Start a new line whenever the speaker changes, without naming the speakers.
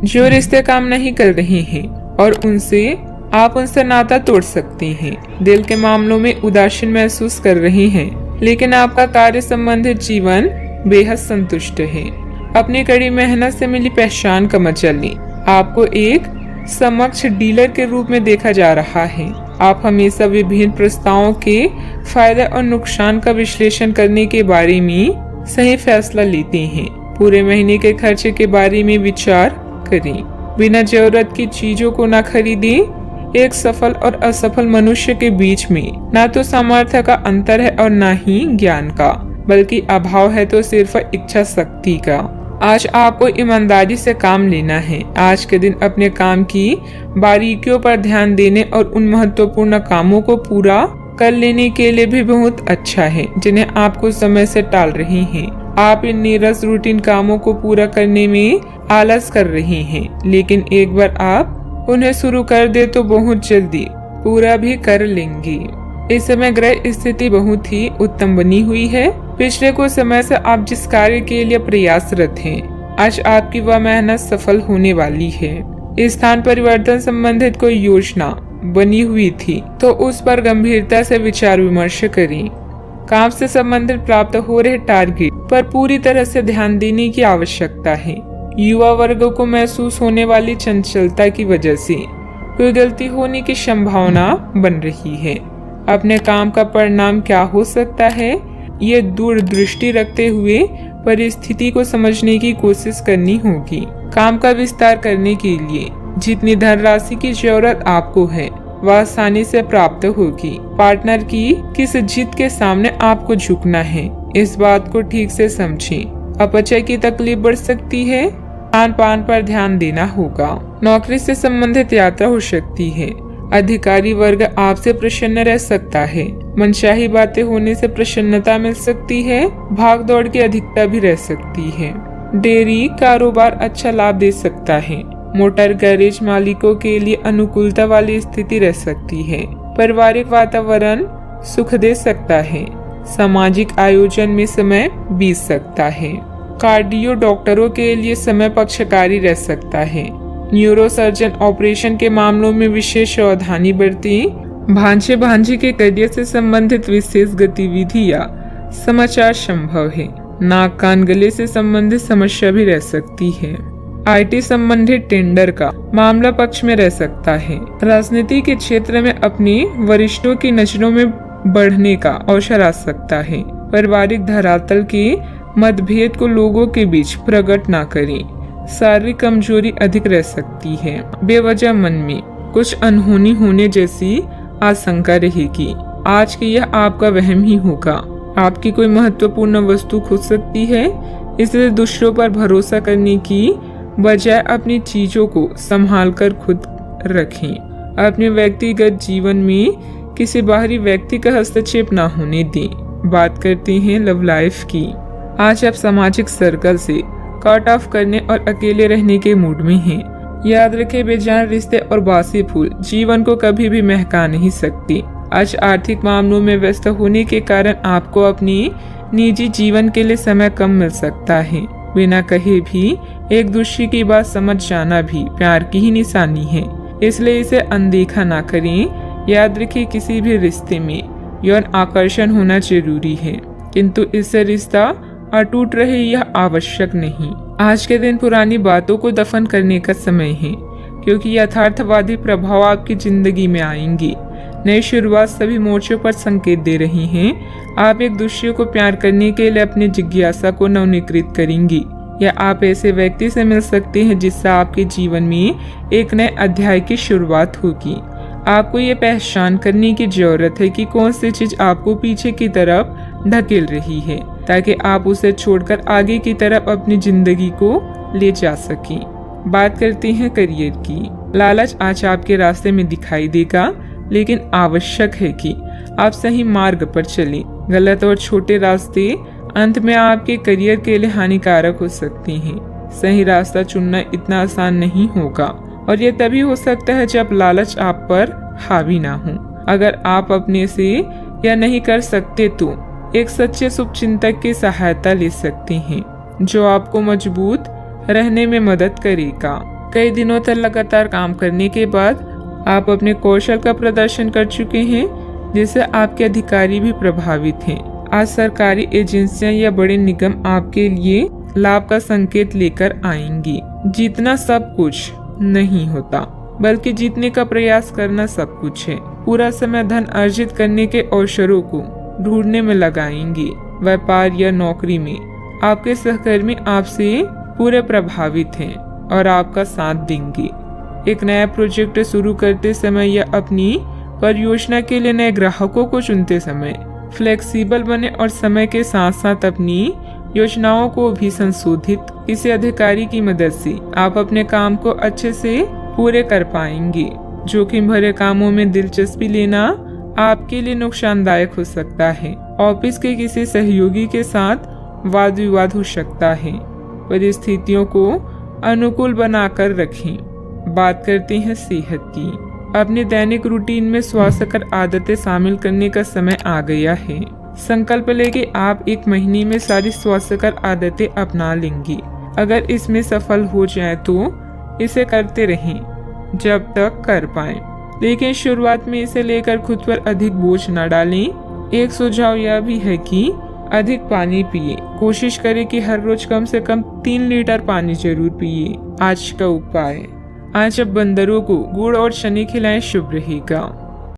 जो रिश्ते काम नहीं कर रहे हैं और आप उनसे नाता तोड़ सकते हैं। दिल के मामलों में उदासीन महसूस कर रहे हैं, लेकिन आपका कार्य संबंधित जीवन बेहद संतुष्ट है। अपनी कड़ी मेहनत से मिली पहचान का मजा लें। आपको एक समक्ष डीलर के रूप में देखा जा रहा है। आप हमेशा विभिन्न प्रस्तावों के फायदे और नुकसान का विश्लेषण करने के बारे में सही फैसला लेते हैं। पूरे महीने के खर्चे के बारे में विचार करें। बिना जरूरत की चीजों को न खरीदें। एक सफल और असफल मनुष्य के बीच में न तो सामर्थ्य का अंतर है और न ही ज्ञान का, बल्कि अभाव है तो सिर्फ इच्छा शक्ति का। आज आपको ईमानदारी से काम लेना है। आज के दिन अपने काम की बारीकियों पर ध्यान देने और उन महत्वपूर्ण कामों को पूरा कर लेने के लिए भी बहुत अच्छा है जिन्हें आप कुछ समय से टाल रहे हैं। आप इन नीरस रूटीन कामों को पूरा करने में आलस कर रहे हैं, लेकिन एक बार आप उन्हें शुरू कर दे तो बहुत जल्दी पूरा भी कर लेंगे। इस समय ग्रह स्थिति बहुत ही उत्तम बनी हुई है। पिछले कुछ समय से आप जिस कार्य के लिए प्रयासरत हैं, आज आपकी वह मेहनत सफल होने वाली है। स्थान परिवर्तन संबंधित कोई योजना बनी हुई थी तो उस पर गंभीरता से विचार विमर्श करें। काम से संबंधित प्राप्त हो रहे टारगेट पर पूरी तरह से ध्यान देने की आवश्यकता है। युवा वर्ग को महसूस होने वाली चंचलता की वजह से कोई गलती होने की संभावना बन रही है। अपने काम का परिणाम क्या हो सकता है, ये दूरदृष्टि रखते हुए परिस्थिति को समझने की कोशिश करनी होगी। काम का विस्तार करने के लिए जितनी धनराशि की जरूरत आपको है वह आसानी से प्राप्त होगी। पार्टनर की किस जिद के सामने आपको झुकना है, इस बात को ठीक से समझें। अपचय की तकलीफ बढ़ सकती है। खान पान पर ध्यान देना होगा। नौकरी से संबंधित यात्रा हो सकती है। अधिकारी वर्ग आपसे प्रसन्न रह सकता है। मनचाही बातें होने से प्रसन्नता मिल सकती है। भाग दौड़ की अधिकता भी रह सकती है। डेयरी कारोबार अच्छा लाभ दे सकता है। मोटर गैरेज मालिकों के लिए अनुकूलता वाली स्थिति रह सकती है। पारिवारिक वातावरण सुख दे सकता है। सामाजिक आयोजन में समय बीत सकता है। कार्डियो डॉक्टरों के लिए समय पक्षकारी रह सकता है। न्यूरोसर्जन ऑपरेशन के मामलों में विशेष सावधानी बरतें। भांजे भांजी के करियर से संबंधित विशेष गतिविधि या समाचार संभव है। नाक कान गले से संबंधित समस्या भी रह सकती है। आईटी संबंधित टेंडर का मामला पक्ष में रह सकता है। राजनीति के क्षेत्र में अपने वरिष्ठों की नजरों में बढ़ने का अवसर आ सकता है। पारिवारिक धरातल के मतभेद को लोगों के बीच प्रकट ना करें। शारीरिक कमजोरी अधिक रह सकती है। बेवजह मन में कुछ अनहोनी होने जैसी आशंका रहेगी। आज के यह आपका वहम ही होगा। आपकी कोई महत्वपूर्ण वस्तु खो सकती है, इसलिए दूसरों पर भरोसा करने की बजाय अपनी चीजों को संभाल कर खुद रखें। अपने व्यक्तिगत जीवन में किसी बाहरी व्यक्ति का हस्तक्षेप ना होने दें। बात करते हैं लव लाइफ की। आज आप सामाजिक सर्कल से कट ऑफ करने और अकेले रहने के मूड में हैं। याद रखें, बेजान रिश्ते और बासी फूल जीवन को कभी भी महका नहीं सकती। आज आर्थिक मामलों में व्यस्त होने के कारण आपको अपनी निजी जीवन के लिए समय कम मिल सकता है। बिना कहे भी एक दूसरे की बात समझ जाना भी प्यार की ही निशानी है, इसलिए इसे अनदेखा ना करें। याद रखिए, किसी भी रिश्ते में यौन आकर्षण होना जरूरी है, किंतु इससे रिश्ता अटूट रहे यह आवश्यक नहीं। आज के दिन पुरानी बातों को दफन करने का समय है, क्योंकि यथार्थवादी प्रभाव आपकी जिंदगी में आएंगे। नई शुरुआत सभी मोर्चों पर संकेत दे रही हैं। आप एक दूसरे को प्यार करने के लिए अपनी जिज्ञासा को नवीनीकृत करेंगी, या आप ऐसे व्यक्ति से मिल सकते हैं जिससे आपके जीवन में एक नए अध्याय की शुरुआत होगी। आपको ये पहचान करने की जरूरत है कि कौन सी चीज आपको पीछे की तरफ ढकेल रही है, ताकि आप उसे छोड़कर आगे की तरफ अपनी जिंदगी को ले जा सकें। बात करते हैं करियर की। लालच आज आपके रास्ते में दिखाई देगा, लेकिन आवश्यक है कि आप सही मार्ग पर चलें। गलत और छोटे रास्ते अंत में आपके करियर के लिए हानिकारक हो सकते हैं। सही रास्ता चुनना इतना आसान नहीं होगा, और ये तभी हो सकता है जब लालच आप पर हावी ना हो। अगर आप अपने से यह नहीं कर सकते तो एक सच्चे शुभचिंतक की सहायता ले सकते हैं, जो आपको मजबूत रहने में मदद करेगा। कई दिनों तक लगातार काम करने के बाद आप अपने कौशल का प्रदर्शन कर चुके हैं, जिससे आपके अधिकारी भी प्रभावित हैं। आज सरकारी एजेंसियां या बड़े निगम आपके लिए लाभ का संकेत लेकर आएंगी। जीतना सब कुछ नहीं होता, बल्कि जीतने का प्रयास करना सब कुछ है। पूरा समय धन अर्जित करने के अवसरों को ढूंढने में लगाएंगे। व्यापार या नौकरी में आपके सहकर्मी आपसे पूरे प्रभावित हैं और आपका साथ देंगे। एक नया प्रोजेक्ट शुरू करते समय या अपनी परियोजना के लिए नए ग्राहकों को चुनते समय फ्लेक्सिबल बने और समय के साथ साथ अपनी योजनाओं को भी संशोधित। किसी अधिकारी की मदद से आप अपने काम को अच्छे से पूरे कर पाएंगे। जोखिम भरे कामों में दिलचस्पी लेना आपके लिए नुकसानदायक हो सकता है। ऑफिस के किसी सहयोगी के साथ वाद विवाद हो सकता है। परिस्थितियों को अनुकूल बनाकर रखें। बात करते हैं सेहत की। अपने दैनिक रूटीन में स्वास्थ्यकर आदतें शामिल करने का समय आ गया है। संकल्प लें कि आप एक महीने में सारी स्वास्थ्यकर आदतें अपना लेंगे। अगर इसमें सफल हो जाए तो इसे करते रहें जब तक कर पाएं, लेकिन शुरुआत में इसे लेकर खुद पर अधिक बोझ न डालें। एक सुझाव यह भी है कि अधिक पानी पिए। कोशिश करें कि हर रोज कम से कम 3 लीटर पानी जरूर पिए। आज का उपाय, आज अब बंदरों को गुड़ और शनी खिलाएं, शुभ रहेगा।